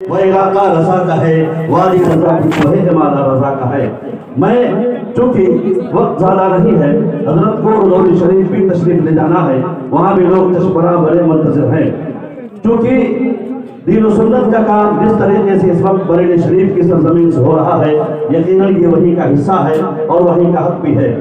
وہ علاقہ رضا کا ہے، وادی رضا کی کوہ ہمالا رضا کا ہے۔ میں چونکہ وقت زیادہ نہیں ہے، حضرت کو رضوی شریف بھی تشریف لے جانا ہے، وہاں بھی لوگ چشمرہ بڑے منتظر ہیں۔ چونکہ دین و سنت کا کام جس طریقے سے اس وقت بریلی شریف کی سرزمین سے ہو رہا ہے، یقیناً یہ وہی کا حصہ ہے اور وہی کا حق بھی ہے۔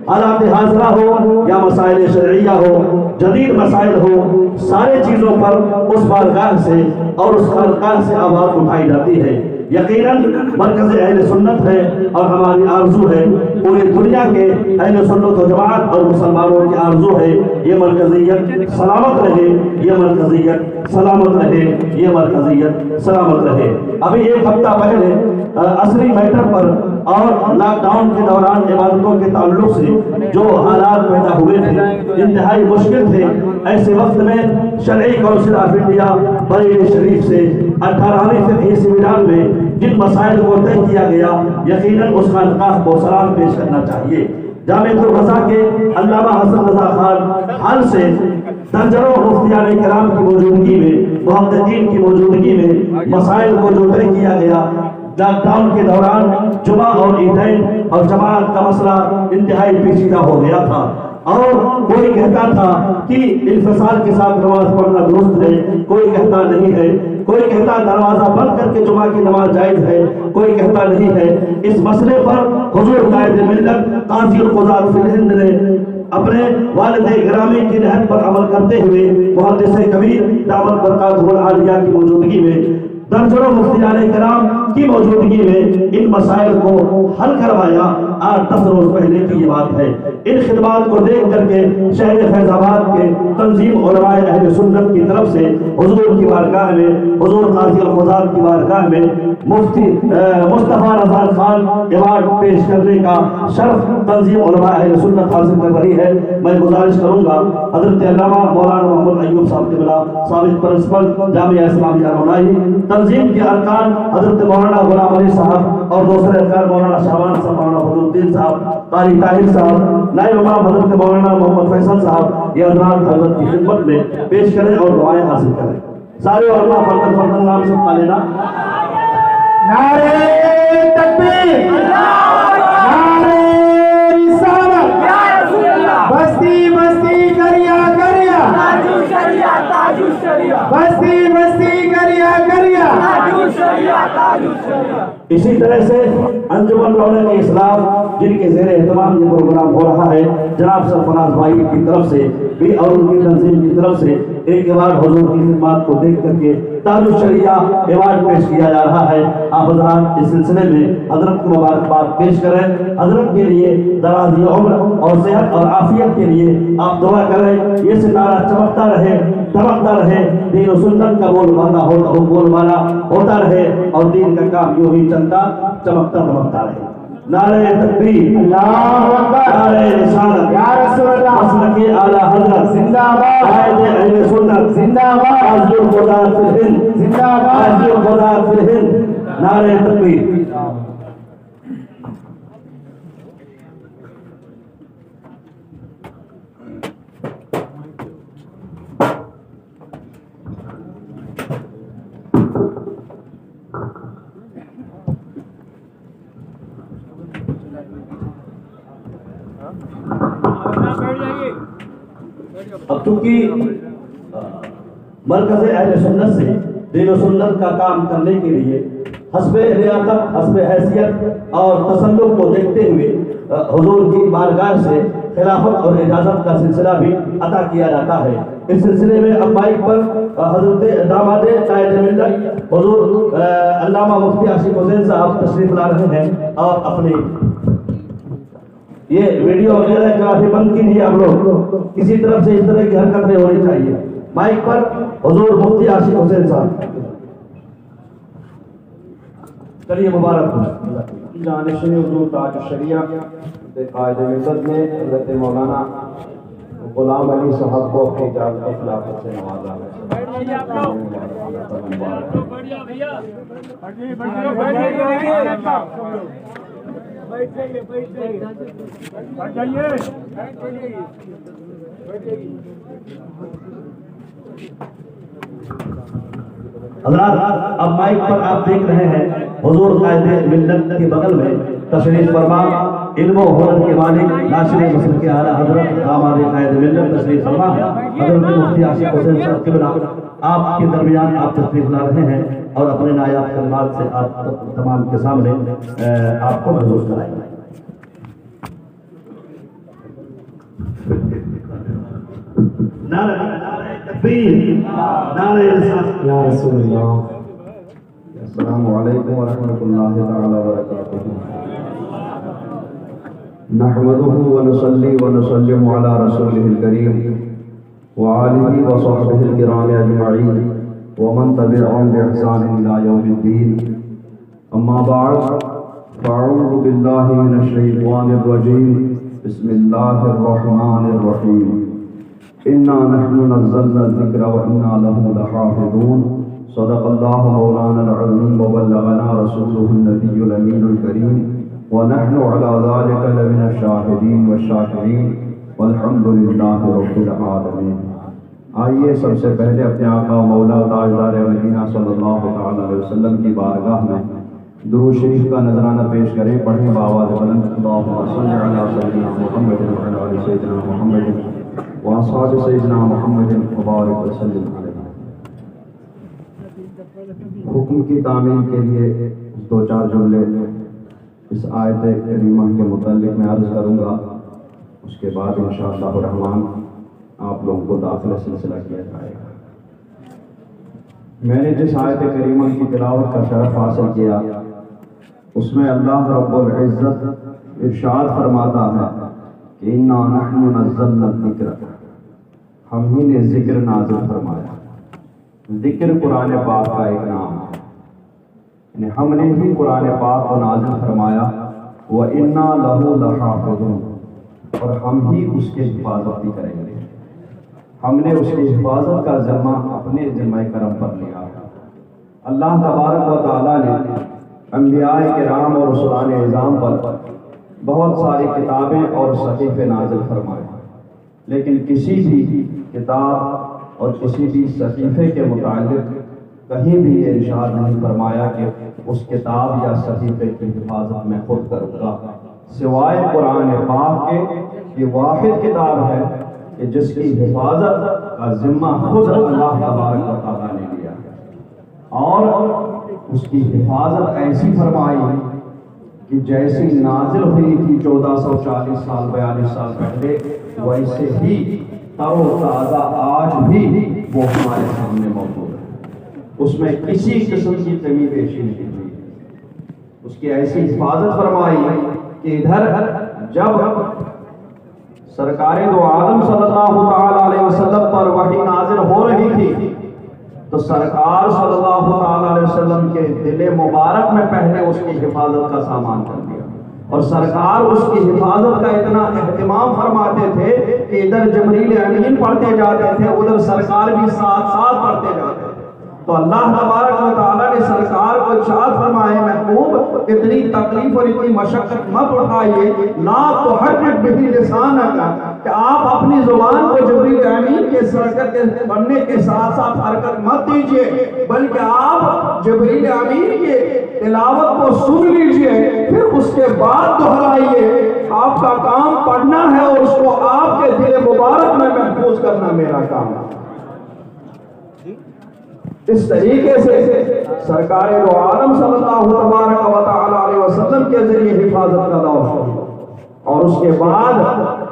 حالات حاضرہ ہو یا مسائل شرعیہ ہو، جدید مسائل ہو، سارے چیزوں پر اس بارگاہ سے اور اس خانقاہ سے آواز اٹھائی جاتی ہے۔ یقیناً مرکز اہل سنت ہے اور ہماری آرزو ہے، پوری دنیا کے اہل سنت و جماعت اور مسلمانوں کی آرزو ہے یہ مرکزیت سلامت رہے، یہ مرکزیت سلامت رہے، یہ مرکزیت سلامت رہے۔ ابھی ایک ہفتہ پہلے عصری میٹر پر اور لاک ڈاؤن کے دوران عبادتوں کے تعلق سے جو حالات پیدا ہوئے تھے انتہائی مشکل تھے، ایسے وقت میں شرعی کونسل آف انڈیا بریلی شریف سے 18ویں فقہی سیمینار میں جن مسائل کو طے کیا گیا، یقیناً اس خانقاہ کو سلام پیش کرنا چاہیے۔ جامعۃ الرضا کے علامہ حسن رضا خان حال سے درجنوں مفتیان کرام کی موجودگی میں، محققین کی موجودگی میں مسائل کو جو طے کیا گیا، لاک ڈاؤن کے دوران جمعہ اور عیدین اور جماعت کا مسئلہ انتہائی پیچیدہ ہو گیا تھا، اور کوئی کہتا تھا کہ انفصال کے ساتھ نماز پڑھنا درست ہے، کوئی کہتا نہیں ہے، کوئی کہتا دروازہ بند کر کے جمعہ کی نماز جائز ہے، کوئی کہتا نہیں ہے۔ اس مسئلے پر حضور قائد ملت قاضی القضات فی الہند نے اپنے والد گرامی کی نہج پر عمل کرتے ہوئے محدث کبیر دامت برکاتہ العالیہ کی موجودگی میں، درجنوں مفتیان کرام کی موجودگی میں ان مسائل کو حل کروایا۔ 8-10 روز پہلے کی یہ بات ہے۔ ان خدمات کو دیکھ کر کے شہر فیض آباد کے تنظیم علماء اہل سنت کی طرف سے حضور کی بارگاہ میں، حضور قاضی القضات کی بارگاہ میں مفتی مصطفیٰ رضا خان ایوارڈ پیش کرنے کا شرف تنظیم علماء اہل سنت حاصل کر رہی ہے۔ میں گزارش کروں گا حضرت علامہ مولانا محمد ایوب صاحب قبلہ، سابق پرنسپل جامعہ اسلامیہ رونائی، تنظیم کے ارکان حضرت مولانا غلام علی صاحب اور دوسرے ارکان مولانا شعبان صاحب، مولانا فضل الدین صاحب، قاری طاہر صاحب، نائب امام حضرت مولانا محمد فیصل صاحب، یہ حضرات حضرت کی خدمت میں پیش کریں اور دعائیں حاصل کریں۔ سارے علماء فردن فردن نام سب کا لینا۔ نعرہ تکبیر، نعرہ رسالت، بستی بستی کریا کریا، بستی بستی کریا کریا۔ اسی طرح سے انجمن رونق اسلام جن کے زیر اہتمام یہ پروگرام ہو رہا ہے، جناب سرفراز بھائی کی طرف سے بھی اور ان کی تنظیم کی طرف سے ایک ایوارڈ حضور کی خدمات کو دیکھ کر کے تاج الشریعہ ایوارڈ پیش کیا جا رہا ہے۔ آپ حضرات اس سلسلے میں حضرت کو مبارکباد پیش کریں۔ حضرت کے لیے دراز عمر اور صحت اور عافیت کے لیے آپ دعا کریں، یہ ستارہ چمکتا رہے، دمکتا رہے، دین و سنت کا بول بالا ہوتا رہے اور دین کا کام یوں ہی چلتا چمکتا دمکتا رہے۔ نعرہ تکبیر، اللہ اکبر، نعرہ رسالت، یا رسول اللہ، مسلک اعلی حضرت زندہ باد، قائد اہل سنت، زندہ باد، قاضی القضات فی الہند، زندہ باد، قاضی القضات فی الہند۔ نعرہ تکبیر۔ اب چونکہ مرکز اہل سنت سے دین و سنت کا کام کرنے کے لیے حسب لیاقت، حسب حیثیت اور تسلط کو دیکھتے ہوئے حضور کی بارگاہ سے خلافت اور اجازت کا سلسلہ بھی عطا کیا جاتا ہے۔ اس سلسلے میں اب مائک پر حضرت داماد قائد ملت حضور علامہ مفتی عاشق حسین صاحب تشریف لا رہے ہیں، اور اپنی یہ ویڈیو وغیرہ کافی بند کیجیے آپ لوگ، کسی طرف سے اس طرح کی حرکت نہیں ہونی چاہیے۔ مائک پر حضور مفتی عاشق حسین صاحب، چلیے مبارک ہو۔ جانشین حضور تاج الشریعہ قائد ملت نے حضرت مولانا غلام علی صاحب کو اپنی اجازت و خلافت سے نوازا ہے۔ حضرات اب مائک پر آپ دیکھ رہے ہیں حضور قائد ملت کے بغل میں تشریف فرما علم و ہنر کے مالک ناشر مصر کے اعلیٰ حضرت داماد قائد ملت تشریف فرما حضرت مفتی عاشق حسین صاحب قبلہ آپ کے درمیان آپ تشریف لا رہے ہیں اور اپنے نایاب کلمات سے آپ تمام کے سامنے آپ کو محسوس کرائیں گے. نعرہ تکبیر، نعرہ رسالت. یا رسول اللہ. السلام علیکم ورحمۃ اللہ تعالی وبرکاتہ. نحمده ونصلي ونسلم على رسوله الكريم وآله وصحبه الكرام أجمعين ومن تبعهم بإحسان إلى يوم الدين. أما بعد فأعوذ بالله من الشيطان الرجيم. بسم الله الرحمن الرحيم. إنا نحن نزلنا الذكر وإنا له لحافظون. صدق الله مولانا العظيم وبلغنا رسوله النبي الأمين الكريم ونحن على ذلك لمن الشاهدين والشاكرين والحمد لله رب العالمين. آئیے سب سے پہلے اپنے آقا مولا تاجدار مدینہ صلی اللہ تعالی علیہ وسلم کی بارگاہ میں درود شریف کا نذرانہ پیش کریں. پڑھیں بآواز بلند اللهم صل على سيدنا محمد وعلى آل سيدنا محمد وأصحاب سيدنا محمد وبارك وسلم علیہ. حکم کی تعمیل کے لیے دو چار جملے اس آیت کریمہ کے متعلق میں عرض کروں گا. اس کے بعد انشاءاللہ الرحمن آپ لوگوں کو داخلہ سلسلہ کیا جائے گا. میں نے جس آیت کریمہ کی تلاوت کا شرف حاصل کیا اس میں اللہ رب العزت ارشاد فرماتا ہے کہ انا نحن نزلنا الذکر، ہم ہی نے ذکر نازل فرمایا. ذکر قرآن پاک کا ایک نام ہے، یعنی ہم نے ہی قرآن پاک کو نازل فرمایا. وَإِنَّا لَهُ لَحَافِظُونَ، اور ہم ہی اس کی حفاظت بھی کریں گے. ہم نے اس کی حفاظت کا ذمہ اپنے ذمہ کرم پر لیا. اللہ تبارک و تعالیٰ نے انبیاء کرام اور رسولان اعظام پر بہت ساری کتابیں اور صحیفے نازل فرمائے، لیکن کسی بھی کتاب اور کسی بھی صحیفے کے متعلق کہیں بھی یہ ارشاد نہیں فرمایا کہ اس کتاب یا صحیفے کی حفاظت میں خود کروں گا، سوائے قرآن پاک کے. یہ واحد کتاب ہے کہ جس کی حفاظت کا ذمہ خود اللہ تبارک و تعالیٰ نے لیا، اور اس کی حفاظت ایسی فرمائی کہ جیسی نازل ہوئی تھی 1440 سال 42 سال پہلے، ویسے ہی تر و تازہ آج بھی وہ ہمارے سامنے موجود ہے. اس میں کسی قسم کی کمی بیشی نہیں ہوئی. اس کی ایسی حفاظت فرمائی کہ ادھر جب سرکار دو عالم صلی اللہ تعالی علیہ وسلم پر وحی نازل ہو رہی تھی تو سرکار صلی اللہ تعالی علیہ وسلم کے دل مبارک میں پہلے اس کی حفاظت کا سامان کر دیا، اور سرکار اس کی حفاظت کا اتنا اہتمام فرماتے تھے کہ ادھر جبریل امین پڑھتے جاتے تھے، ادھر سرکار بھی ساتھ ساتھ پڑھتے جاتے تھے. تو اللہ تبارک و تعالیٰ نے سرکار کو ارشاد فرمائے محبوب اتنی تکلیف اور اتنی مشقت مت اٹھائیے، لا تحرک بہ لسانک، کہ آپ اپنی زبان کو جبریل امین کے سرکت پڑھنے کے ساتھ ساتھ حرکت مت دیجیے، بلکہ آپ جبریل امین کے تلاوت کو سن لیجیے، پھر اس کے بعد دہرائیے. آپ کا کام پڑھنا ہے اور اس کو آپ کے دل مبارک میں محفوظ کرنا میرا کام ہے. اس طریقے سے سرکار دو عالم صلی اللہ تبارک و تعالی علیہ وسلم کے ذریعے حفاظت کا دور شروع، اور اس کے بعد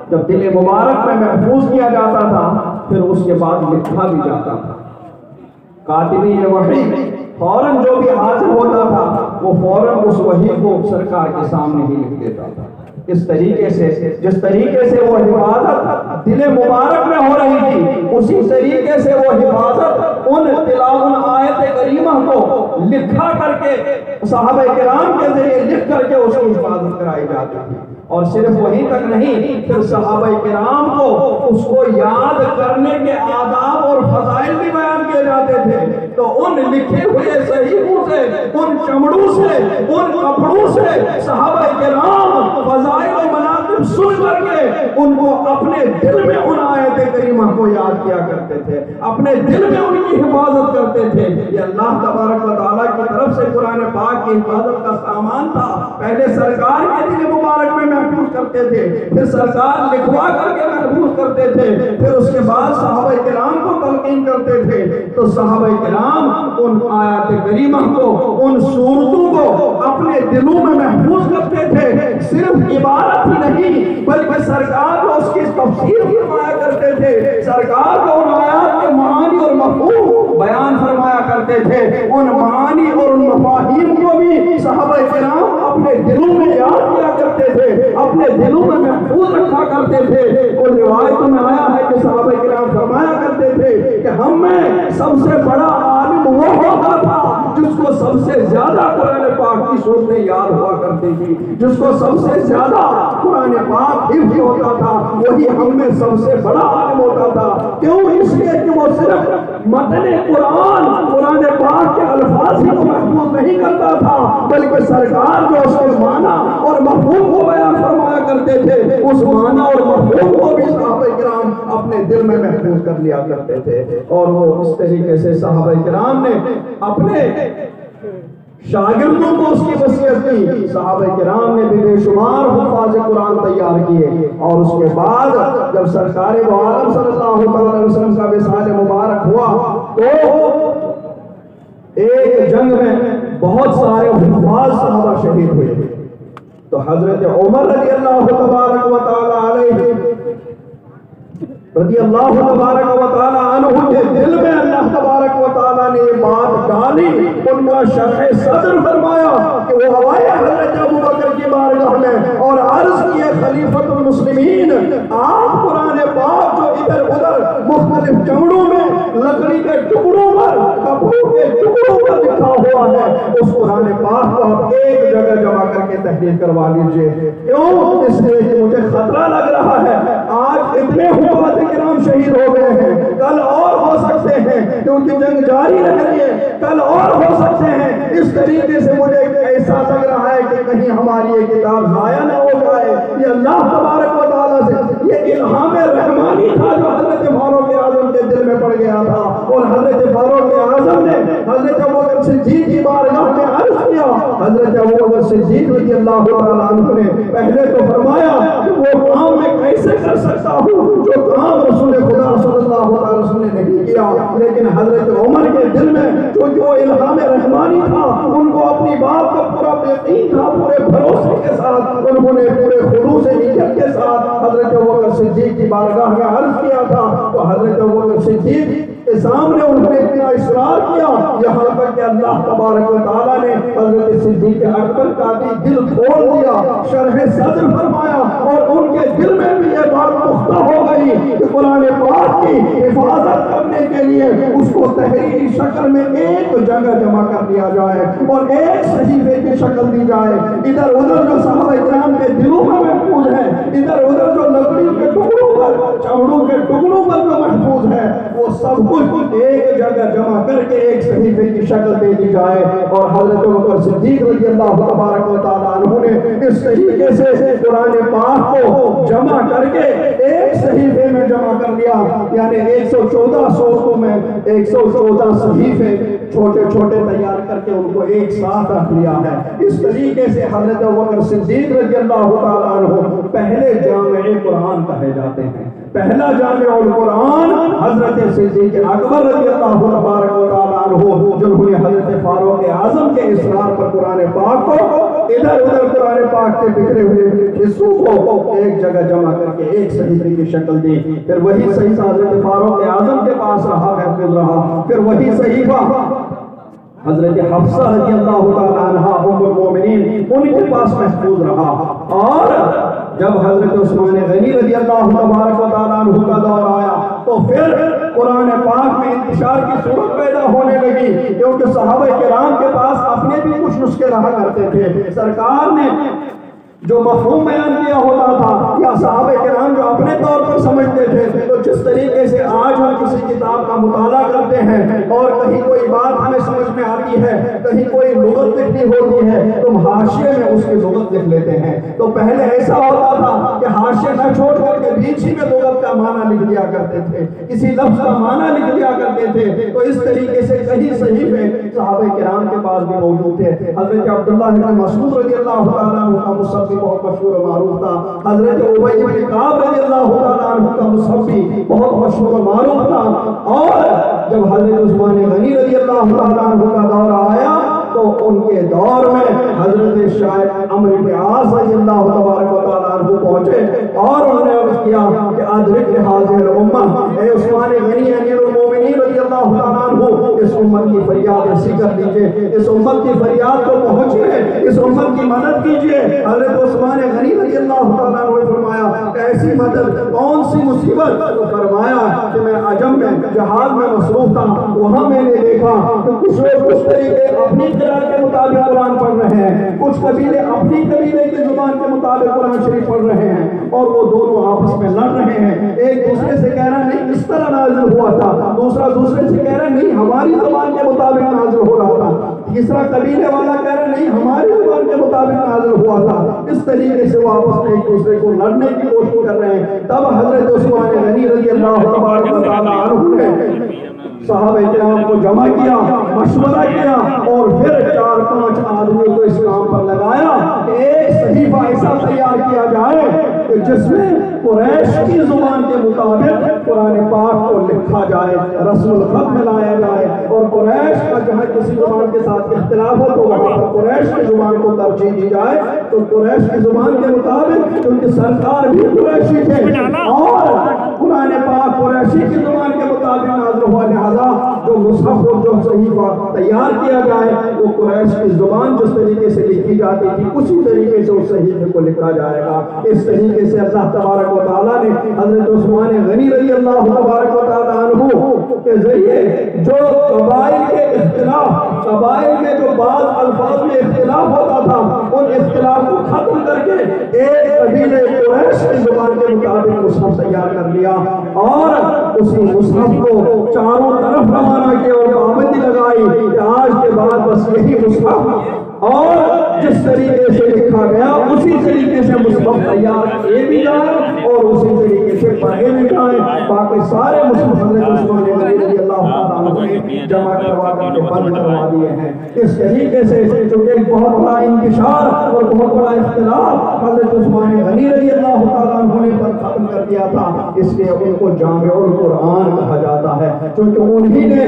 جب دل مبارک میں محفوظ کیا جاتا تھا پھر اس کے بعد لکھا بھی جاتا تھا. کاتبی وحی فوراً جو بھی حاضر ہوتا تھا وہ فوراً اس وحی کو سرکار کے سامنے ہی لکھ دیتا تھا. اس طریقے سے جس طریقے سے وہ حفاظت دل مبارک میں ہو رہی تھی، اسی طریقے سے وہ حفاظت ان تلاوت آیت کریمہ کو لکھا کر کے صحابہ کرام کے ذریعے لکھ کر کے اس کی حفاظت کرائی جاتی تھی. اور صرف وہی تک نہیں، پھر صحابہ کرام کو اس کو یاد کرنے کے آداب اور فضائل بھی بیان کیے جاتے تھے. تو ان لکھے ہوئے صحیفوں سے، ان چمڑوں سے، ان کپڑوں سے صحابہ کرام فضائل و مناقب سن کر کے ان کو اپنے دل میں ان آیت کریمہ کو یاد کیا کرتے تھے، اپنے دل میں ان کی حفاظت کرتے تھے۔ یہ اللہ تبارک و تعالیٰ کی طرف سے قرآن پاک کی حفاظت کا سامان تھا۔ پہلے سرکار کے دل مبارک میں محفوظ کرتے تھے، پھر سرکار لکھوا کر کے محفوظ کرتے تھے، پھر اس کے بعد صحابہ کرام کو تلقین کرتے تھے۔ تو صحابہ کرام ان آیات کریمہ کو، ان صورتوں کو اپنے دلوں میں محفوظ کرتے تھے۔ صرف عبارت ہی نہیں بلکہ سرکار کو اس کی تفسیر فرمایا کرتے تھے، سرکار کو ان آیات کے معانی اور مفہوم بیان فرمایا کرتے تھے۔ ان معانی اور ان مفاہیم کو بھی صحابہ کرام اپنے دلوں میں یاد کیا کرتے تھے، اپنے دلوں میں محفوظ رکھا کرتے تھے۔ اور روایتوں میں آیا ہے کہ صحابہ کرام فرمایا کرتے تھے کہ ہم میں سب سے بڑا عالم وہ ہوتا تھا جس کو سب سے زیادہ قرآن پاک کی صورتیں یاد ہوا کرتی تھی، جس کو سب سے زیادہ قرآن پاک حفظ ہوتا تھا، وہی ہم میں سب سے بڑا عالم ہوتا تھا۔ کیوں؟ اس لیے کہ وہ صرف متن قرآن پاک کے الفاظ ہی کو محفوظ نہیں کرتا تھا، بلکہ سرکار جو اس کے معنی اور مفہوم کو بیان فرمایا کرتے تھے، اس معنی اور مفہوم کو بھی صحابہ کرام اپنے دل میں محفوظ کر لیا کرتے تھے۔ اور وہ اس طریقے سے صحابہ کرام نے اپنے شاگردوں کو اس کی وصیت کی۔ صحابہ کرام نے بھی بے شمار حفاظ قرآن تیار کیے، اور اس کے بعد جب سرکار دو عالم صلی اللہ علیہ وسلم کا وصال مبارک ہوا تو ایک جنگ میں بہت سارے حفاظ صحابہ شہید ہوئے۔ تو حضرت عمر رضی اللہ تبارک و تعالی علیہ رضی اللہ تبارک و تعالی عنہ کے دل میں اللہ تبارک و تعالی نے یہ بات ڈالی، ان کا شرح صدر فرمایا کہ وہ آئے حضرت ابو بکر کی بارگاہ میں اور عرض کیے خلیفۃ المسلمین، آپ قرآن پاک جو ادھر ادھر مختلف چمڑوں میں لکڑی کے ٹکڑوں پر، کپڑوں کے ٹکڑوں پر لکھا ہوا ہے، اس قرآن پاک کو آپ ایک جگہ جمع کر کے تحریر کروا لیجئے۔ کیوں؟ اس لیے کہ مجھے خطرہ لگ رہا ہے، آج اتنے حفاظ کرام شہید ہو گئے ہیں، کل اور ہو سکتے ہیں، کیونکہ جنگ جاری رہ رہی ہے، کل اور ہو سکتے ہیں۔ اس طریقے سے مجھے ایسا لگ رہا ہے کہ کہیں ہماری یہ کتاب ضائع نہ ہو جائے۔ یہ اللہ تبارک و تعالیٰ سے یہ الہام رحمانی تھا جو حضرت فاروق اعظم کے دل میں پڑ گیا تھا، اور حضرت فاروق اعظم نے حضرت ابوبکر صدیق کی بارگاہ میں عرض کیا۔ حضرت ابوبکر صدیق رضی اللہ تعالیٰ عنہ نے پہلے تو فرمایا کہ وہ کام میں کیسے کر سکتا ہوں جو کام رسول خدا صلی اللہ علیہ وسلم نے نہیں کیا، لیکن حضرت عمر کے دل میں جو الہام رحمانی تھا، ان کو اپنی بات کا پورا یقین تھا، پورے بھروسے کے ساتھ انہوں نے پورے خلوص نیت کے ساتھ حضرت ابوبکر صدیق کی بارگاہ میں عرض کیا تھا۔ تو حضرت ابوبکر صدیق کے سامنے انہوں نے اتنا اصرار کیا یہاں تک کہ اللہ تبارک و تعالیٰ نے حضرت صدیق اکبر کا بھی دل کھول دیا، شرح صدر فرمایا، اور ان کے دل میں بھی یہ بات پختہ ہو گئی کہ قرآن پاک کی حفاظت کرنے کے لیے اس کو تحریری شکل میں ایک جگہ جمع کر دیا جائے اور ایک صحیفے کی شکل دی جائے۔ ادھر ادھر جو صحابہ کرام کے دلوں میں محفوظ ہے، ادھر ادھر جو لکڑیوں کے ٹکڑوں پر، چمڑوں کے ٹکڑوں پر جو محفوظ ہے، وہ سب کچھ ایک جگہ جمع کر کے ایک صحیفے کی شکل دے دی جائے۔ اور حضرت ابوبکر صدیق رضی اللہ تبارک و تعالیٰ عنہ نے اس طریقے سے قرآن پاک کو جمع کر کے ایک صحیفے میں جمع کر لیا، یعنی 114 صورتوں میں 114 صحیفے چھوٹے چھوٹے تیار کر کے ان کو ایک ساتھ رکھ لیا ہے۔ اس طریقے سے حضرت ابوبکر صدیق رضی اللہ تعالیٰ عنہ پہلے جامع قرآن کہے جاتے ہیں۔ پہلا جامع القرآن حضرت صدیق اکبر رضی اللہ تبارک و تعالیٰ عنہ، جنہوں نے حضرت فاروق اعظم کے اصرار پر قرآن پاک کو ادھر ادھر قرآن پاک کے بکھرے ہوئے حصوں کو ایک جگہ جمع کر کے ایک صحیفے کی شکل دی۔ پھر وہی صحیفہ حضرت فاروق اعظم کے پاس رہا، محفوظ رہا۔ پھر وہی صحیفہ حضرت حفصہ رضی اللہ تعالیٰ عنہا ام المومنین ان کے پاس محفوظ رہا۔ اور جب حضرت عثمان غنی رضی اللہ تبارک و تعالیٰ عنہ کا دور آیا تو پھر قرآن پاک میں انتشار کی صورت پیدا ہونے لگی، کیونکہ صحابہ کرام کے پاس اپنے بھی کچھ نسخے رہا کرتے تھے۔ سرکار نے جو مفہوم بیان کیا ہوتا تھا یا صحابہ کرام جو اپنے طور پر سمجھتے تھے، تو جس طریقے سے آج ہم کسی کتاب کا مطالعہ کرتے ہیں اور کہیں کوئی بات ہمیں سمجھ میں آتی ہے، کہیں کوئی لغت لکھنی ہوتی ہے تو ہم حاشیے میں اس کی لغت لکھ لیتے ہیں۔ تو پہلے ایسا ہوتا تھا کہ حاشیے نہ چھوڑ کر کے بیچ ہی میں لغت کا معنی لکھ دیا کرتے تھے، کسی لفظ کا معنی لکھ دیا کرتے تھے۔ تو اس طریقے سے کہیں صحیفے صحابہ کرام کے پاس بھی موجود تھے۔ حضرت عبداللہ بن مسعود رضی اللہ تعالیٰ عنہ کا مصحف بھی بہت مشہور و معروف تھا۔ حضرت ابی بن کعب رضی اللہ تعالیٰ عنہ کا مصحف بھی بہت مشہور و معروف تھا۔ اور جب حضرت عثمان غنی رضی اللہ تعالیٰ عنہ کا دور آیا تو ان کے دور میں حضرت شاعر عمرو بن عاص رضی اللہ تبارک و تعالیٰ عنہ پہنچے اور انہوں نے عرض کیا کہ ادرک لہذہ الامہ، اے عثمان غنی امیر المومنین رضی اللہ تعالیٰ عنہ، اس امت کی فریاد رسی کر لیجئے، اس امت کی فریاد کو پہنچیے، اس امت کی مدد کیجئے۔ حضرت عثمان غنی رضی اللہ تعالیٰ عنہ نے فرمایا ایسی مدد کون سی مصیبت؟ تو فرمایا کہ میں عجم میں جہاد میں مصروف تھا، وہاں میں نے دیکھا کہ کچھ لوگ اس طریقے اپنی قرآن کے مطابق قرآن پڑھ رہے ہیں، کچھ قبیلے اپنی قبیلے کی زبان کے مطابق قرآن شریف پڑھ رہے ہیں، اور وہ دونوں آپس میں لڑ رہے ہیں۔ ایک دوسرے سے کہہ رہا نہیں اس طرح نازل ہوا تھا، دوسرا دوسرے سے کہہ رہا نہیں ہماری زبان کے مطابق نازل ہو رہا تھا، تیسرا قبیلے والا کہہ رہا نہیں ہماری زبان کے مطابق نازل ہوا تھا۔ اس طریقے سے وہ آپس میں ایک دوسرے کو لڑنے کی کوشش کر رہے ہیں۔ تب حضرت عثمان غنی رضی اللہ تبارک و تعالیٰ عنہ نے صحابہ کرام کو جمع کیا، مشورہ کیا، اور پھر 4-5 آدمیوں کو اس کام پر لگایا کہ ایک صحیفہ ایسا تیار کیا جائے کہ جس میں قریش کی زبان کے مطابق قرآن پاک کو لکھا جائے، رسم الخط میں لایا جائے، اور قریش کا جہاں کسی زبان کے ساتھ اختلاف ہو تو وہاں پر قریش کی زبان کو ترجیح دی جائے۔ تو قریش کی زبان کے مطابق کیونکہ سرکار بھی قریشی تھے اور قرآن پاک قریشی کی زبان کے مطابق نازل ہوا، لہذا جو مصحف اور جو صحیفہ تیار کیا جائے وہ قریش کی زبان جس طریقے سے لکھی جاتی تھی اسی طریقے سے اس صحیفے کو لکھا جائے گا۔ اس طریقے سے اللہ تبارک و تعالیٰ نے حضرت عثمان غنی رضی اللہ تبارک و تعالیٰ عنہ کے ذریعے جو قبائل کے اختلاف، قبائل میں جو بعض الفاظ میں اختلاف ہوتا تھا ان اختلاف کو ختم کر کے ایک قبیلے قریش کی زبان کے مطابق مصحف تیار کر لیا، اور اسی مصحف کو چاروں طرف روانہ کیا اور پابندی لگائی کہ آج کے بعد بس یہی مصحف اور جس طریقے سے لکھا گیا اسی طریقے سے مصحف تیار کیے بھی جائیں اور اسی طریقے سے پڑھے بھی جائیں۔ باقی سارے مصحف حضرت عثمان غنی رضی اللہ تعالیٰ عنہ نے جمع کروا کر کے بند کروا دیے ہیں۔ اس طریقے سے چونکہ ایک بہت بڑا انتشار اور بہت بڑا اختلاف حضرت عثمان غنی رضی اللہ تعالیٰ عنہ نے پر ختم کر دیا تھا، اس لیے ان کو جامع القرآن کہا جاتا ہے، چونکہ انہی نے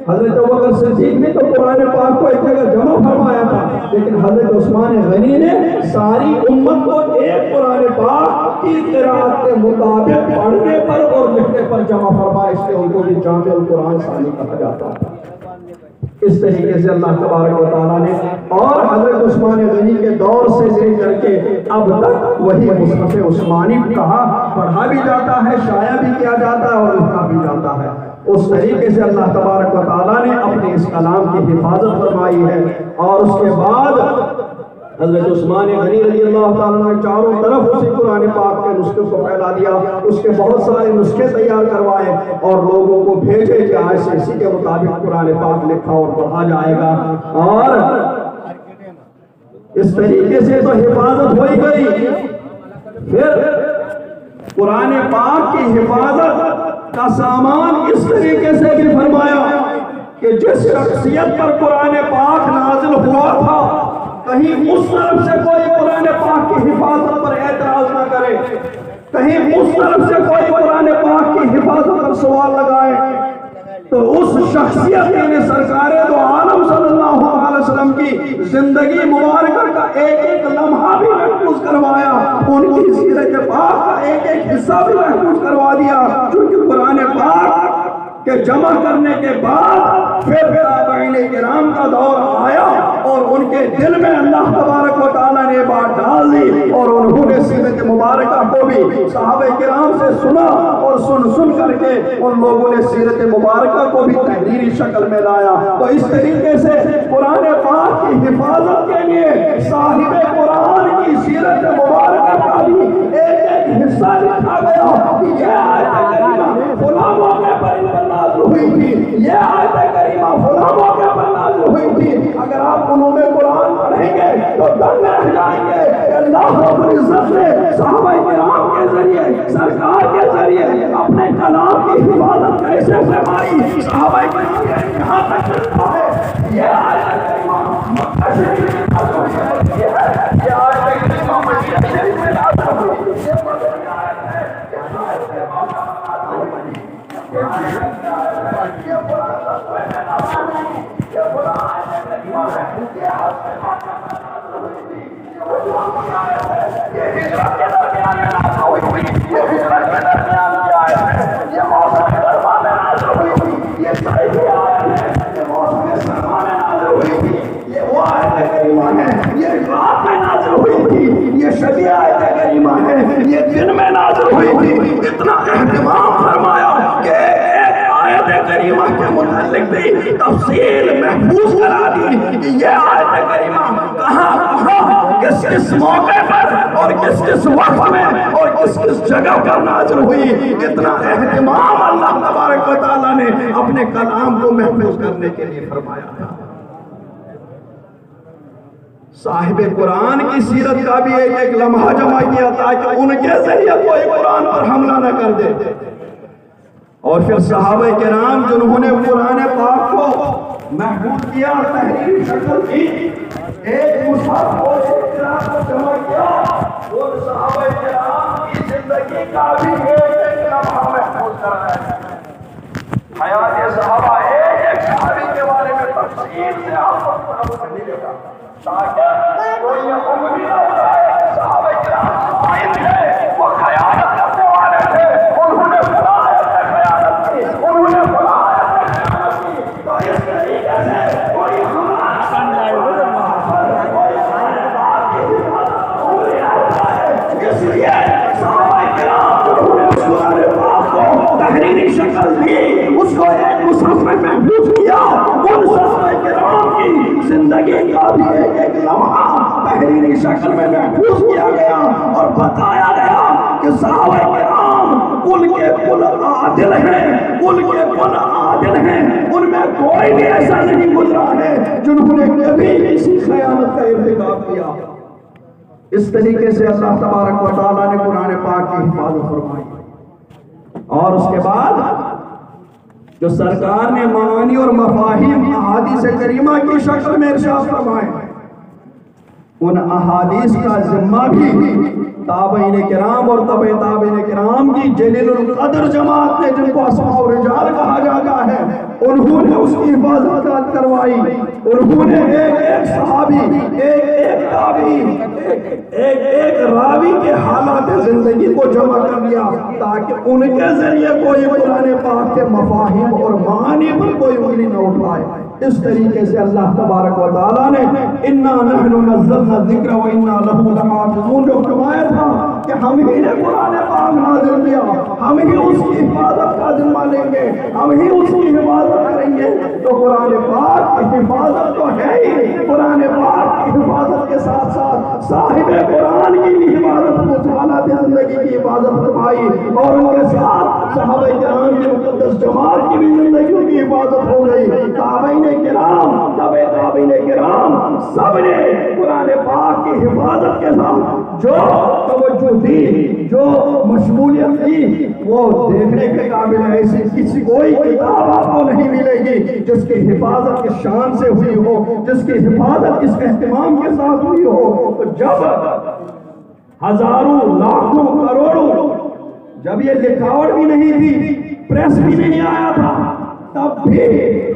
حضرت ابوبکر صدیق نے تو قرآن پاک کو ایک جگہ جمع فرمایا تھا، لیکن حضرت عثمان غنی نے ساری امت کو ایک قرآن پاک کی قرآت کے مطابق پڑھنے پر اور لکھنے پر جمع فرمایا، اس لیے ان کو بھی جامع القرآن ثانی کہا جاتا ہے۔ اس طریقے سے اللہ تبارک و تعالیٰ نے اور حضرت عثمان غنی کے دور سے لے کر کے اب تک وہی مصحف عثمانی کہا، پڑھا بھی جاتا ہے، شائع بھی کیا جاتا ہے اور لکھا بھی جاتا ہے۔ اس طریقے سے اللہ تبارک و تعالیٰ نے اپنے اس کلام کی حفاظت فرمائی ہے، اور اس کے بعد حضرت عثمان غنی رضی اللہ تعالیٰ نے چاروں طرف اسی قرآن پاک کے نسخے کو پھیلا دیا، اس کے بہت سارے نسخے تیار کروائے اور لوگوں کو بھیجے کہ آج سے اسی کے مطابق قرآن پاک لکھا اور پڑھا جائے گا، اور اس طریقے سے تو حفاظت ہوئی گئی۔ پھر قرآن پاک کی حفاظت کا سامان اس طریقے سے بھی فرمایا کہ جس شخصیت پر قرآن پاک نازل ہوا تھا کہیں اس طرف سے کوئی قرآن پاک کی حفاظت پر اعتراض نہ کرے، کہیں اس طرف سے کوئی قرآن پاک کی حفاظت پر سوال لگائے، تو اس شخصیت یعنی سرکار دو عالم صلی اللہ علیہ وسلم کی زندگی مبارکہ کا ایک ایک لمحہ بھی محفوظ کروایا، ان کی سیرت پاک کا ایک ایک حصہ بھی محفوظ کروا دیا، کیونکہ قرآن پاک کہ جمع کرنے کے بعد پھر تابعین کرام کا دور آیا اور ان کے دل میں اللہ تبارک و تعالیٰ نے بات ڈال دی اور انہوں نے سیرت مبارک مبارکہ کو بھی صحابہ کرام سے سنا اور سن کر کے ان لوگوں نے سیرت مبارکہ کو بھی تحریری شکل میں لایا۔ تو اس طریقے سے قرآن پاک کی حفاظت کے لیے صاحب قرآن کی سیرت مبارکہ کا بھی ایک حصہ لکھا گیا کہ یہ آیت کریمہ فلاں موقع پر نازل ہوئی تھی، یہ آیت کریمہ فلاں موقع پر نازل ہوئی تھی۔ اگر آپ علوم قرآن پڑھیں گے تو دنگ رہ جائیں گے کہ اللہ رب العزت نے صحابہ کرام کے ذریعے، سرکار کے ذریعے اپنے کلام کی حفاظت کیسے فرمائی۔ صحابہ کرام یہاں تک لکھا ہے یہ آیت کریمہ مکہ شریف میں نازل ہوئی ہے، یہ آیت کریمہ مدینہ شریف میں نازل ہوئی ہے۔ یہ شبیہ آیت کریمہ ہے، یہ دن میں نازل ہوئی تھی۔ اتنا اہتمام فرمایا کہ ایک آیت کریمہ کے متعلق بھی تفصیل محفوظ کرا دی کہ یہ آیت کریمہ کہاں کس موقع پر اور کس وقت میں اور کس جگہ پر نازل ہوئی۔ اتنا اہتمام اللہ تبارک و تعالیٰ نے اپنے کلام کو محفوظ کرنے کے لیے فرمایا تھا۔ صاحب قرآن کی سیرت کا بھی ایک لمحہ جمع کیا تاکہ ان کے ذریعے کوئی قرآن پر حملہ نہ کر دے۔ اور پھر صحابہ کرام جنہوں نے قرآن پاک کو محفوظ کیا، تحریری شکل کی، ایک مصحف کو جمع کیا، اور صحابہ کرام کی زندگی کا بھی ایک لمحہ محفوظ کر رہے ہیں۔ حیات صحابہ ایک صحابی کے بارے میں تفصیل سے آپ کو ملے گا تاکہ کوئی یہ عمری نہ اٹھائے صحابہ کرام قائم ہے، وہ خیانت کرنے والے تھے، انہوں نے فلاحت میں خیانت کی، انہوں نے فلاحت میں خیانت کی۔ تو اس طریقے سے کوئی حملہ نہ کرنے اس لیے صحابہ کرام انہوں نے قرآن پاک کو تحریری شکل دی، اس کو ایک مصحف میں محفوظ کیا۔ ان صحابہ کرام کی زندگی کا بھی ایک لمحہ تحریری شکل میں محفوظ کیا گیا اور بتایا گیا کہ صحابہ کرام کل کے کل عادل ہیں، کل کے کل عادل ہیں، ان میں کوئی بھی ایسا نہیں گزرا ہے جنہوں نے کبھی کسی خیانت کا ارتکاب کیا۔ اس طریقے سے اللہ تبارک و تعالیٰ نے قرآن پاک کی حفاظت فرمائی۔ اور اس کے بعد جو سرکار نے معانی اور مفاہیم احادیث کریمہ کی شکل میں ارشاد فرمائے، ان احادیث کا ذمہ بھی تابعین کرام اور تبع تابعین کرام کی جلیل القدر جماعت نے، جن کو اسماء الرجال کہا جاتا ہے، انہوں نے اس کی حفاظت کروائی۔ انہوں نے ایک صحابی، ایک تابعی، ایک راوی کے حالات زندگی کو جمع کر لیا تاکہ ان کے ذریعے کوئی قرآن پاک کے مفاہیم اور معانی پر کوئی انگلی نہ اٹھائے۔ اس طریقے سے اللہ تبارک و تعالیٰ نے اِنَّا نَحْنُ نَزَّلْنَا الذِّكْرَ وَإِنَّا لَهُ لَحَافِظُونَ جو فرمایا تھا کہ ہم ہی نے قرآن پاک نازل کیا، ہم ہی اس کی حفاظت کا ذمہ لیں گے، ہم ہی اس کی حفاظت کریں گے۔ تو قرآن پاک کی حفاظت تو ہے ہی، قرآن پاک کی حفاظت کے ساتھ ساتھ صاحب قرآن کی بھی حفاظت، حالات زندگی کی حفاظت فرمائی، اور ان کے ساتھ صحابہ کرام کی مقدس جماعت کی بھی زندگیوں کی حفاظت ہو گئی۔ تابعین کرام، تبع تابعین کرام سب نے قرآن پاک کی حفاظت کے ساتھ جو توجہ دی، جو مشمولیت دی، وہ دیکھنے کے قابل ہے۔ ایسی کسی کوئی کتاب آپ کو نہیں ملے گی جس کی حفاظت کی شان سے ہوئی ہو، جس کی حفاظت اس اہتمام کے ساتھ ہوئی ہو۔ تو جب ہزاروں، لاکھوں، کروڑوں، جب یہ لکھاوٹ بھی نہیں تھی، پریس بھی نہیں آیا تھا، تب بھی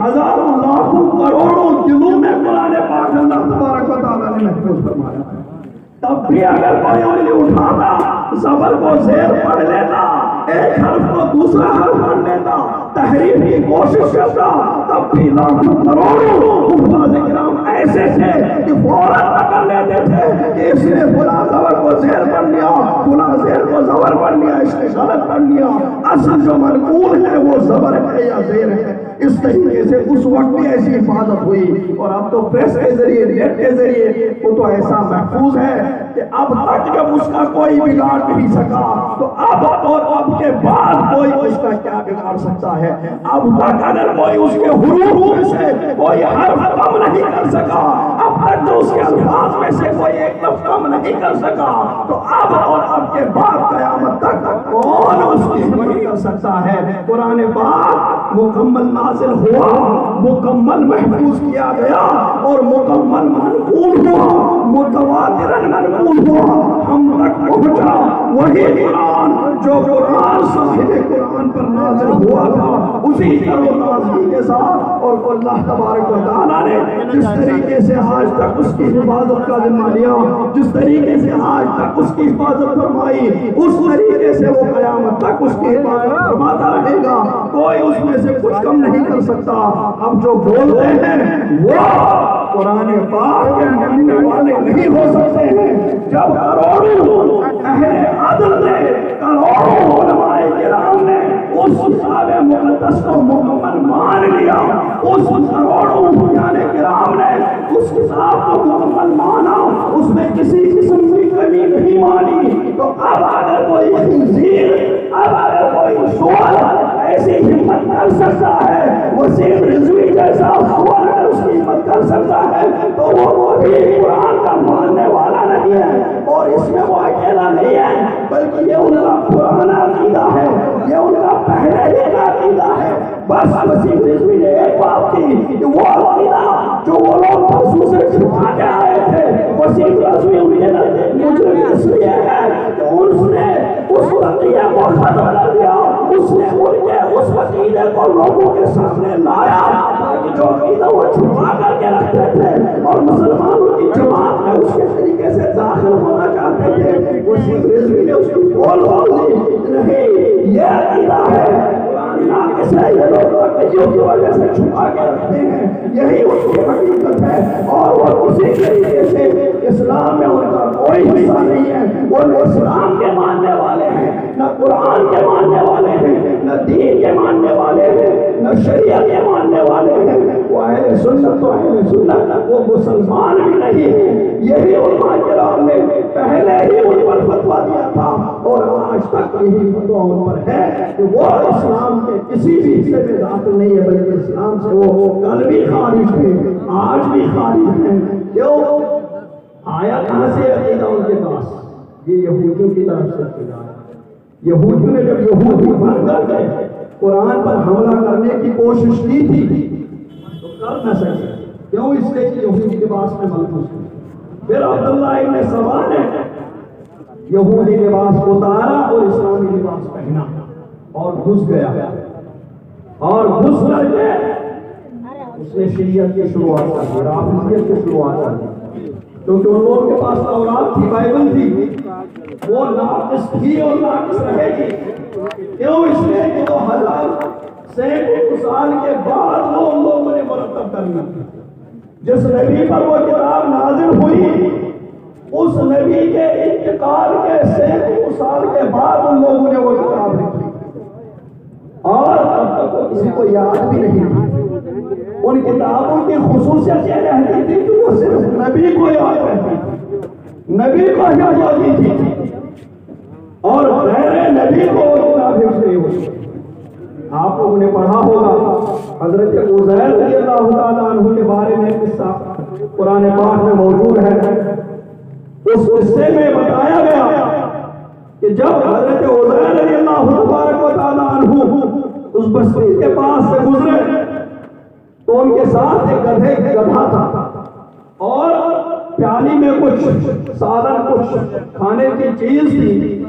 ہزاروں، لاکھوں، کروڑوں دلوں میں قرآن پاک اللہ تبارک و تعالیٰ نے محفوظ فرمایا۔ تب بھی اگر کوئی انگلی اٹھاتا، زبر کو زیر پڑھ لیتا، ایک حرف کو دوسرا حرف پڑھ لیتا، تحریر کی کوشش کرتا، تب بھی لاکھوں کروڑوں حفاظ کرام ایسے تھے کہ فوراً پکڑ لیتے تھے کہ اس نے فلاں زبر کو زیر پڑھ لیا، فلاں وہ زبر پڑھ لیا، اس نے غلط پڑھ لیا، اصل جو منقول ہے وہ زبر ہے یا زیر ہے۔ اس طریقے سے اس وقت بھی ایسی حفاظت ہوئی، اور اب تو پریس کے ذریعے، نیٹ کے ذریعے وہ تو ایسا محفوظ ہے کہ اب تک جب اس کا کوئی بگاڑ نہیں سکا تو اب اور اب کے بعد کوئی اس کا کیا بگاڑ سکتا ہے۔ اب تک اگر کوئی اس کے حروف میں سے کوئی حرف کم نہیں کر سکا، اب تک جو اس کے الفاظ میں سے کوئی ایک لفظ کم نہیں کر سکا، تو اب اور اب کے بعد قیامت تک کون اس کی حمایت کر سکتا ہے۔ قرآن پاک مکمل نازل ہوا، مکمل محفوظ کیا گیا اور مکمل منقول ہوا، متواتراً منقول ہوا، ہم تک پہنچا وہی قرآن جو قرآن صاحب قرآن پر نازل ہوا تھا، اسی تر و تازگی کے ساتھ۔ اور اللہ تبارک و تعالیٰ نے جس طریقے سے آج تک اس کی حفاظت کا ذمہ لیا، جس طریقے سے آج تک اس کی حفاظت فرمائی، اس طریقے سے وہ قیامت تک اس کی حفاظت فرماتا رہے گا، کوئی اس میں سے کچھ کم نہیں کر سکتا۔ اب جو بولتے ہیں وہ قرآن پاک کے ماننے والے نہیں ہو سکتے ہیں۔ جب کروڑوں اہل عدل نے، کروڑوں علماء کرام نے اس کتاب مقدس کو مکمل مان لیا، اس کروڑوں بزرگان کرام نے اس کتاب کو مکمل مانا، اس میں کسی قسم کی کمی نہیں مانی، تو اب اگر کوئی خنزیر، اب اگر کوئی سوال ایسی ہمت کر سکتا ہے، وسیم رضوی جیسا سوال اگر اس کی ہمت کر سکتا ہے، تو وہ بھی قرآن کا ماننے والا نہیں ہے۔ اور اس میں وہ اکیلا نہیں ہے، بلکہ یہ ان کا پرانا عقیدہ ہے، یہ ان کا پہلے ہی کا عقیدہ ہے۔ بس وسیم رضوی نے ایک بات کی کہ وہ عقیدہ جو وہ لوگ پرسوں سے چھپا کے آئے تھے، وسیم رضوی ان کے نزدیک مجرم اس لیے ہے کہ اس نے اس عقیدے کو ختم کر دیا، اس نے ان کے اس عقیدے کو لوگوں کے سامنے لایا، تاکہ جو عقیدہ وہ چھپا کر کے رکھتے تھے اور مسلمانوں کی جماعت میں اس کے طریقے سے داخل ہونا چاہتے تھے، وسیم رضوی نے اس کی بول دی نہیں، یہ عقیدہ ہے ناقص ہے، یہ لوگ عقیدوں کی وجہ سے چھپا کے رکھتے ہیں، یہی اس کی حقیقت ہے۔ اور وہ اسی طریقے سے اسلام میں ان کا کوئی حصہ نہیں ہے، وہ اسلام کے ماننے والے ہیں، نہ قرآن کے ماننے والے ہیں، نہ دین کے ماننے والے ہیں، نہ شریعت کے ماننے والے ہیں، وہ اہل سنت تو اہل سنت، وہ مسلمان بھی نہیں ہیں۔ یہی علماء کرام نے پہلے ہی ان پر فتویٰ دیا تھا، اور آج تک یہی فتویٰ ان پر ہے کہ وہ اسلام کے کسی بھی حصے میں داخل نہیں ہے، بلکہ اسلام سے وہ کل بھی خارج تھے، آج بھی خارج ہیں۔ کیوں آیا کہاں سے عقیدہ ان کے پاس؟ یہ یہودیوں کی طرف سے عقیدہ ہے۔ یہودیوں نے جب یہودی بن کر کے قرآن پر حملہ کرنے کی کوشش کی تھی تو کر نہ سکے، کیوں؟ اس لیے کہ یہودی لباس میں ملبوس تھے۔ پھر عبداللہ ابن سبا نے یہودی لباس اتارا اور اسلامی لباس پہنا اور گھس گیا، اور گھس کر کے اس نے شریعت کی شروعات کر دی، رافضیت کی شروعات کر دی، کیونکہ ان لوگوں کے پاس تورات تھی، بائبل تھی، وہ ناقص تھی اور ناقص رہے گی۔ کیوں؟ اس لیے کہ وہ سینکڑوں سال کے بعد وہ ان لوگوں نے مرتب کرنا تھی۔ جس نبی پر وہ کتاب نازل ہوئی، اس نبی کے انتقال کے سینکڑوں سال کے بعد ان لوگوں نے وہ کتاب لکھی، اور اب تک وہ کسی کو یاد بھی نہیں تھی۔ ان کتابوں کی خصوصیت یہ رہتی تھی کہ وہ صرف نبی کو یاد رہتی تھی، نبی کو یاد ہوتی تھی، اور غیر نبی کو وہ کتاب حفظ نہیں ہوتی۔ آپ لوگوں نے پڑھا ہوگا حضرت عزیر رضی اللہ تعالیٰ عنہ کے بارے میں قصہ قرآن پاک میں موجود ہے۔ اس قصے میں بتایا گیا کہ جب حضرت عزیر رضی اللہ تعالیٰ عنہ اس بستی کے پاس سے گزرے تو ان کے ساتھ ایک گدھا تھا، اور پیالی میں کچھ سادن، کچھ کھانے کی چیز تھی،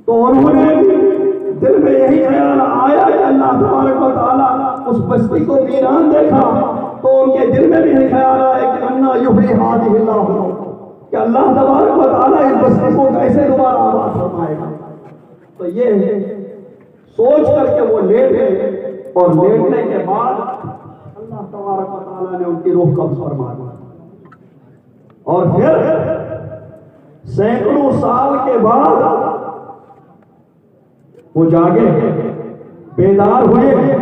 تو انہوں نے دل میں یہی خیال آیا کہ اللہ تبارک و تعالیٰ اس بستی کو ویران دیکھا، تو ان کے دل میں بھی یہی خیال آیا کہ انا یحیی ہذہ اللہ، کہ اللہ تبارک و تعالیٰ اس بستی کو کیسے دوبارہ آباد فرمائے گا۔ تو یہ سوچ کر کے وہ لیٹ گئے، اور لیٹنے کے بعد اللہ تبارک و تعالیٰ نے ان کی روح قبض فرما دی، اور پھر سینکڑوں سال کے بعد وہ جاگے بیدار ہوئے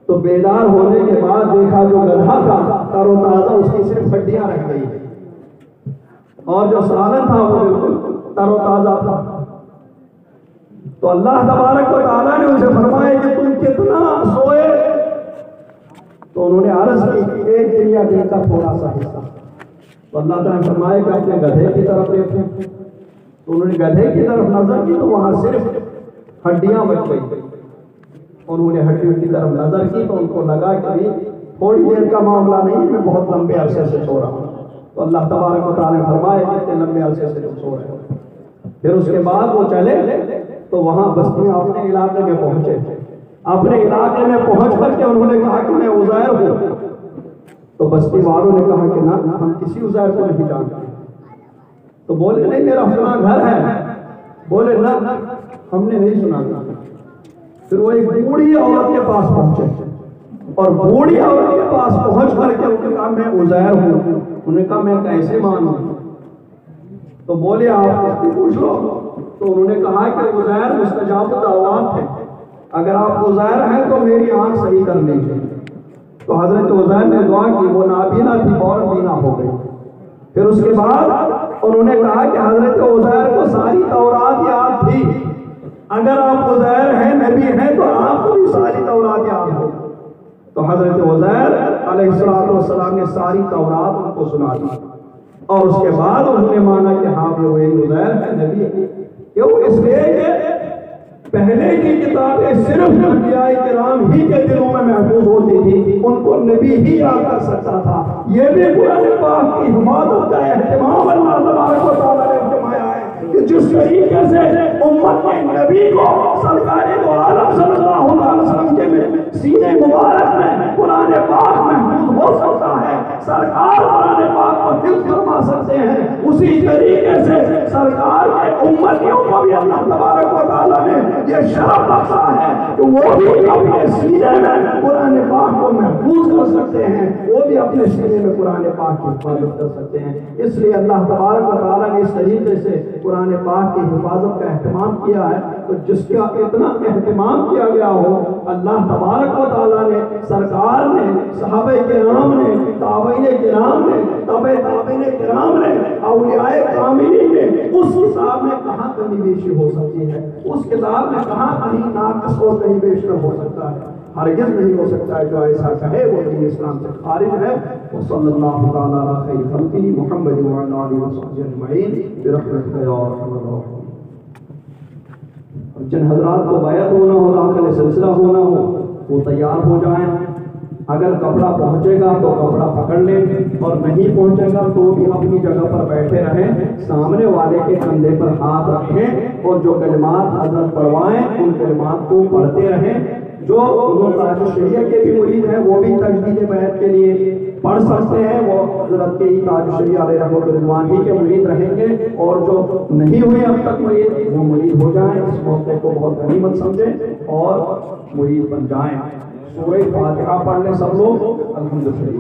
تو بیدار ہونے کے بعد دیکھا جو گدھا تھا تر و تازہ، اس کی صرف ہڈیاں رہ گئی اور جو سالن تھا وہ بالکل تر و تازہ تھا۔ تو اللہ تبارک و تعالیٰ نے اسے فرمایا کہ تم کتنا سوئے؟ تو انہوں نے عرض کی کہ ایک دن یا دن کا تھوڑا سا حصہ۔ تو اللہ تعالیٰ نے فرمایا کہ اپنے گدھے کی طرف دیکھیں۔ تو انہوں نے گدھے کی طرف نظر کی تو وہاں صرف ہڈیاں بچ گئی۔ انہوں نے ہڈیوں کی طرف نظر کی تو ان کو لگا کہ تھوڑی دیر کا معاملہ نہیں، میں بہت لمبے عرصے سے سو رہا ہوں۔ تو اللہ تبارک و تعالیٰ نے فرمایا کہ اتنے لمبے عرصے سے جو سو رہے ہیں۔ پھر اس کے بعد وہ چلے تو وہاں بستیاں اپنے علاقے میں پہنچے۔ اپنے علاقے میں پہنچ کر کے انہوں نے کہا کہ میں عزیر ہوں۔ تو بستی والوں نے کہا کہ نہ، ہم کسی عزیر کو نہیں جانتے۔ تو بولے نہیں، میرا فلاں گھر ہے۔ بولے نہ، ہم نے نہیں سنا تھا۔ پھر وہ ایک بوڑھی عورت کے پاس پہنچے اور بوڑھی عورت کے پاس پہنچ کر کے انہوں نے کہا میں عزیر ہوں۔ انہوں نے کہا میں کیسے مانوں؟ تو بولے آپ اس کو پوچھ لو۔ تو انہوں نے کہا کہ عزیر مستجاب الدعوات ہے، اگر آپ عزیر ہیں تو میری آنکھ صحیح کر لیجیے۔ تو حضرت عزیر نے دعا کی، وہ نابینا تھی فوراً بینا ہو گئی۔ پھر اس کے بعد انہوں نے کہا کہ حضرت عزیر کو ساری تورات یاد تھی، اگر آپ عزیر ہیں، نبی ہیں، تو آپ کو بھی ساری تورات یاد ہو۔ تو حضرت عزیر علیہ السلام نے ساری تورات ان کو سنا دی اور اس کے بعد انہوں نے مانا کہ ہاں وہ عزیر ہے، نبی ہے۔ کیوں؟ اس لیے کہ پہلے کی کتابیں صرف انبیاء کرام ہی کے دلوں میں محفوظ ہوتی تھی، ان کو نبی ہی یاد کر سکتا تھا۔ یہ بھی قرآن پاک کی حفاظت کا اہتمام اللہ تبارک و تعالیٰ نے فرمایا ہے کہ جس طریقے سے امت کے نبی کو سرکار دو عالم صلی اللہ علیہ وسلم کے سینے مبارک میں قرآن پاک محفوظ ہو سکتا ہے، سرکار قرآن پاک کو حفظ فرما سکتے ہیں، اسی طریقے سے سرکار کے امتیوں کو بھی اللہ تبارک و تعالیٰ نے یہ شرف بخشا ہے کہ وہ بھی اپنے سینے میں قرآن پاک کو محفوظ کر سکتے ہیں، وہ بھی اپنے سینے میں قرآن پاک کی حفاظت کر سکتے ہیں۔ اس لیے اللہ تبارک و تعالیٰ نے اس طریقے سے قرآن پاک کی حفاظت کا اہتمام کیا ہے۔ تو جس کا اتنا اہتمام کیا گیا ہو، اللہ تبارک و تعالیٰ نے، سرکار نے، صحابہ کرام نے، تابعین کرام نے، تابع تابعین کرام نے، اولیاء کاملین نے، اس حساب میں کہاں کمی بیشی ہو سکتی ہے، اس کتاب میں کہاں کہیں ناقص اور کہیں بیشتر ہو سکتا ہے؟ ہرگز نہیں ہو سکتا ہے۔ جو ایسا کہے وہ دین اسلام سے خارج ہے۔ وصلی اللہ تعالی علی خیر خلقہ محمد وعلی آلہ وصحبہ اجمعین برحمتک یا ارحم الراحمین۔ جن حضرات کو بیعت ہونا ہو، داخل سلسلہ ہونا ہو، وہ تیار ہو جائیں۔ اگر کپڑا پہنچے گا تو کپڑا پکڑ لیں، اور نہیں پہنچے گا تو بھی اپنی جگہ پر بیٹھے رہیں، سامنے والے کے کندھے پر ہاتھ رکھیں اور جو کلمات حضرت پڑھوائیں ان کلمات کو پڑھتے رہیں۔ جو تاج الشریعہ کے بھی مرید ہیں وہ بھی تجدید بیعت کے لیے پڑھ سکتے ہیں، وہ حضرت کے تاج الشریعہ علیہ رحمۃ اللہ ہی کے مرید رہیں گے، اور جو نہیں ہوئے اب تک مرید وہ مرید ہو جائیں۔ اس موقع کو بہت غنیمت سمجھیں اور مرید بن جائیں۔ سورہ فاتحہ پڑھ لیں سب لوگ، الحمدللہ۔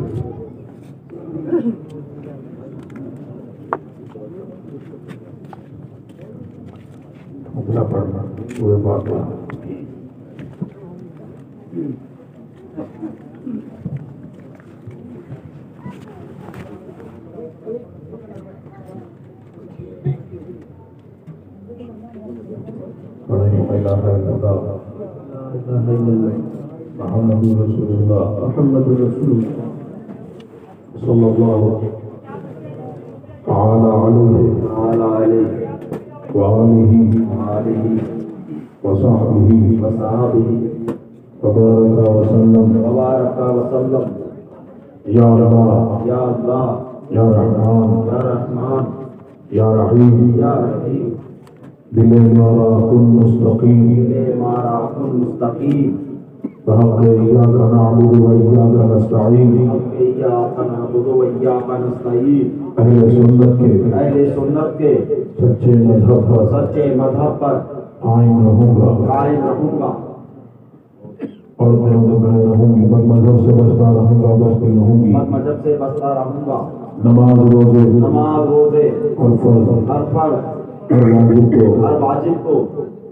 اگلا پڑھنا سورہ فاتحہ۔ محمد رسول اللہ محمد رسول اللہ صلی اللہ تعالی علیہ وآلہ وصحبہ وبارک وسلم۔ یا اللہ یا رحمان یا رحیم، دل مارا کن مستقیم، فحق ایاک نعبد و ایاک نستعین، اہل سنت کے سچے مذہب پر قائم رہوں گا اور میں رہوں گی، بد مذہب سے بچتا رہوں گا، بچتی رہوں گا، نماز روزے اور فرض ہر واجب کو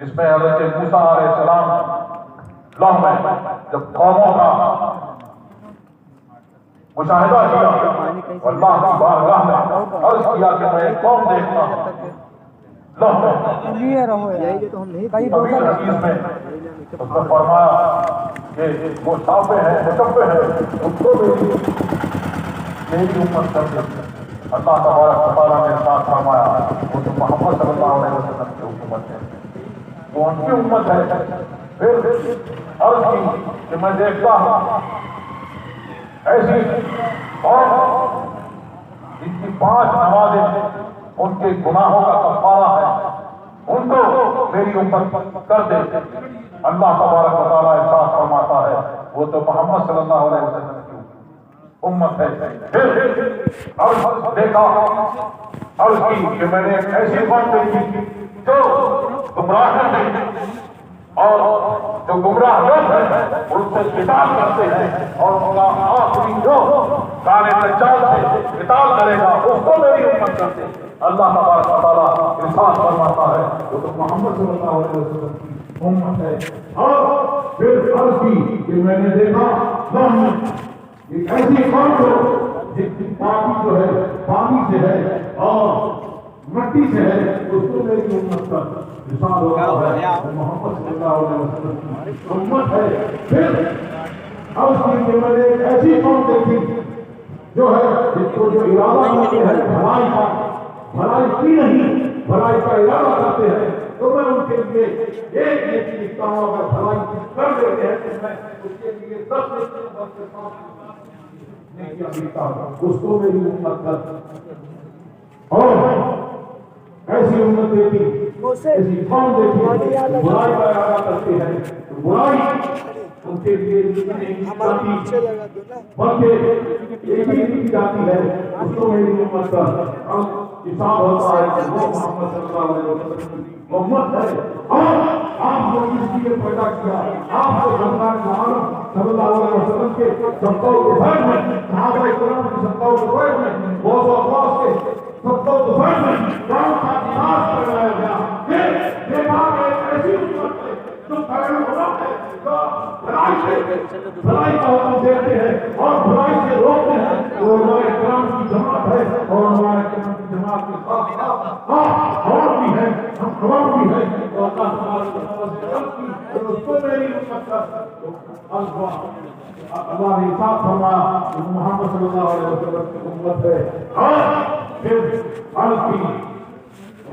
جس میں حضرت موسیٰ علیہ السلام لوح میں جب قوموں کا مشاہدہ کیا، اللہ کی بارگاہ میں عرض کیا کہ میں ایک قوم دیکھتا ہوں لوح میں، طویل حدیث میں اس نے فرمایا کہ وہ صافے ہیں، مشبہ ہیں، ان کو میری امت کر دے۔ اللہ تبارک تعالیٰ نے ساتھ فرمایا وہ تو محمد صلی اللہ علیہ وسلم کی امت ہے، وہ ان کی امت ہے۔ پھر عرض کی کہ میں دیکھتا ہوں ایسی قوم جن کی 5 نمازیں ان کے گناہوں کا کفارہ ہے، ان کو میری امت کر دے۔ اللہ تبارک و تعالیٰ ارشاد فرماتا ہے وہ تو محمد صلی اللہ علیہ وسلم کی امت ہے۔ پھر عرض دیکھا، عرض کی کہ میں نے ایک ایسی قوم دیکھی جو گمراہ کرتے ہیں اور جو گمراہ لوگ ہیں ان سے قتال کرتے ہیں، اور ان کا آخری جو کانے دجال سے قتال کرے گا اس کو میری امت کرتے ہیں۔ اللہ تبارک و تعالیٰ ارشاد فرماتا ہے وہ تو محمد صلی اللہ علیہ وسلم کی امت ہے۔ اور پھر عرض کی کہ میں نے دیکھا ایک ایسی قوم جس کی پاکی جو ہے پانی سے ہے اور مٹی سے ہے، اس کو میری امت کا مثال ہوتا ہے، محمد صلی اللہ علیہ وسلم کی امت ہے۔ پھر عرض کی کہ میں نے ایک ایسی قوم دیکھی جو ہے جس کو جو ارادہ کرتے ہیں بھلائی کی نہیں، بھلائی کا ارادہ کرتے ہیں، تو میں ان کے لیے ایک نیکی لکھتا ہوں، اگر بھلائی کر دیتے ہیں تو میں اس کے لیے 10 نیکیاں لکھتا ہوں، اس کو میری امت کر۔ اور ایسی امت دیکھی، ایسی قوم دیکھی برائی کا ارادہ کرتے ہیں تو برائی ان کے لیے بلکہ ایک ہی کی جاتی ہے، اس کو میری امت کا حساب ہوتا ہے کہ وہ محمد صلی اللہ علیہ وسلم کی امت ہے۔ اور آپ کو اس لیے پیدا کیا، آپ کو سرکار محمد صلی اللہ علیہ وسلم کے سبقوں کے بھر میں، صحابہ کرام کے سبقوں کے بھر میں، غوث و غوث کے سبقوں کے بھر میں کون سا خاص بنایا گیا کہ دیکھا کہ ایسی امت ہے جو خیر اللہ ہے، جو بھلائی کا حکم دیتے ہیں اور بھلائی سے روکتے ہیں، وہ ہمارے کرام کی جماعت ہے۔ اور ہمارے کرام کی جماعت کے ساتھ ساتھ عوام بھی ہیں، ہم عوام بھی ہیں، اور اللہ تبارک و تعالیٰ سے عرض کی کہ اس کو میری امت کا اللہ نے ساتھ فرمایا کہ محمد صلی اللہ علیہ وسلم کی امت ہے۔ اور پھر عرض کی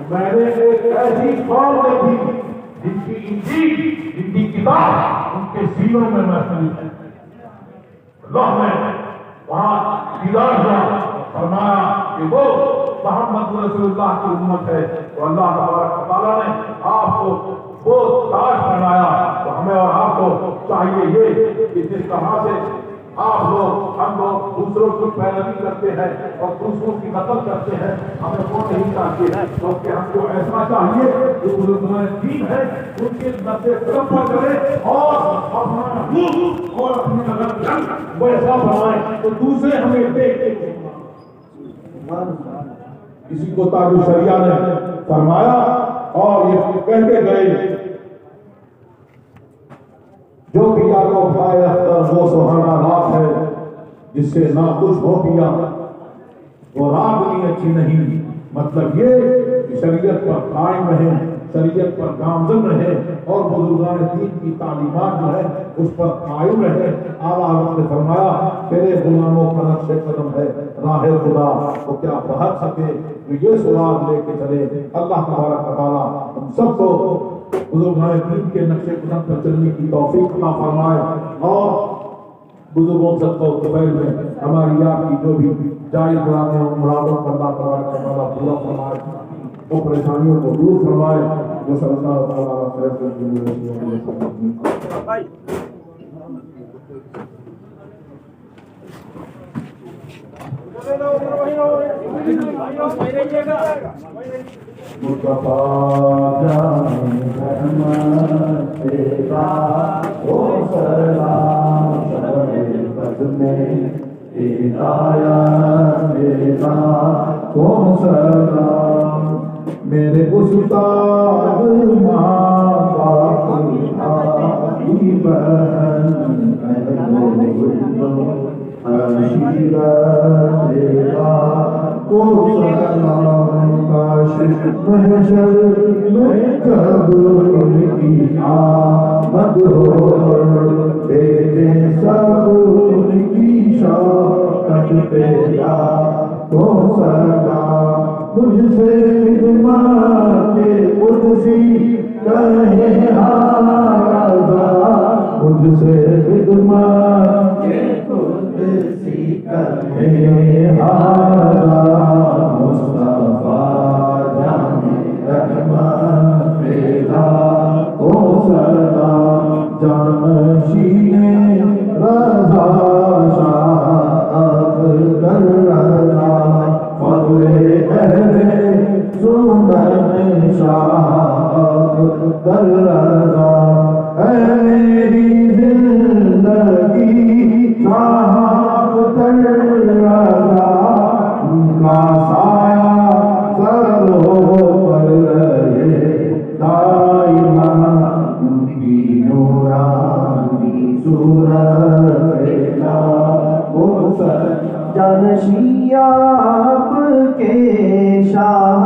میں نے ایک ایسی قوم دیکھی جن کی انجیل، جن کی کتاب ان کے سینوں میں محفوظ ہے۔ اللہ میں وہاں دیدار ہوا، فرمایا کہ وہ محمد رسول اللہ کی امت ہے۔ تو اللہ تبارک و تعالیٰ نے آپ کو وہ تاج پہنایا۔ تو ہمیں اور آپ کو چاہیے یہ کہ جس طرح سے آپ لوگ ہم لوگ دوسروں کی پیروی کرتے ہیں اور دوسروں کی نقل کرتے ہیں، ہمیں وہ نہیں چاہیے، کیونکہ ہم کو ایسا چاہیے جو بزرگان دین ہے ان کے نقل قدم پر چلے اور اپنا منہ اور اپنی نظر ویسا بنائیں تو دوسرے ہمیں دیکھ کے کسی کو تاج الشریعہ نے فرمایا اور یہ کہتے گئے جو پیا کو پائے اختر وہ سہانا رات ہے، جس سے نہ کچھ ہو پیا وہ رات بھی اچھی نہیں۔ مطلب یہ کہ شریعت پر قائم رہیں، شریعت پر گامزن رہیں اور بزرگان دین کی تعلیمات جو ہے اس پر قائم رہیں۔ اعلیٰ حضرت نے فرمایا تیرے غلاموں کا نقش قدم ہے راہ خدا، تو کیا بہت سکے تو یہ سراغ لے کے چلے۔ اللہ تبارک و تعالیٰ ہم سب کو بزرگان دین کے نقش قدم پر چلنے کی توفیق عطا فرمائے، اور بزرگوں سب کو قبیل میں ہماری آپ کی جو بھی جائز مرادیں اور مرادوں کو اللہ تبارک و تعالیٰ پورا فرمائے، وہ پریشانیوں کو دور فرمائے جو صلی اللہ علیہ وسلم۔ میرے استاد کو سلام کاش محشر میں کب ان کی آمد ہو تیرے سب ان کی شوقت پیدا کو سلام مجھ سے خدمات قدسی کہے ہاضا مجھ سے خدمات قدسی کہے ہاضا مصطفیٰ جان رحمت پیدا کو سلام جانشین رضا شاہ افضل رضا فضل اہل سنت شاہ افضل رضا اے میری زندگی شاہ افضل رضا ان کا سایہ سروں پر رہے دائما ان کی نورانی صورت پیدا ہو جانشین آپ کے شاہ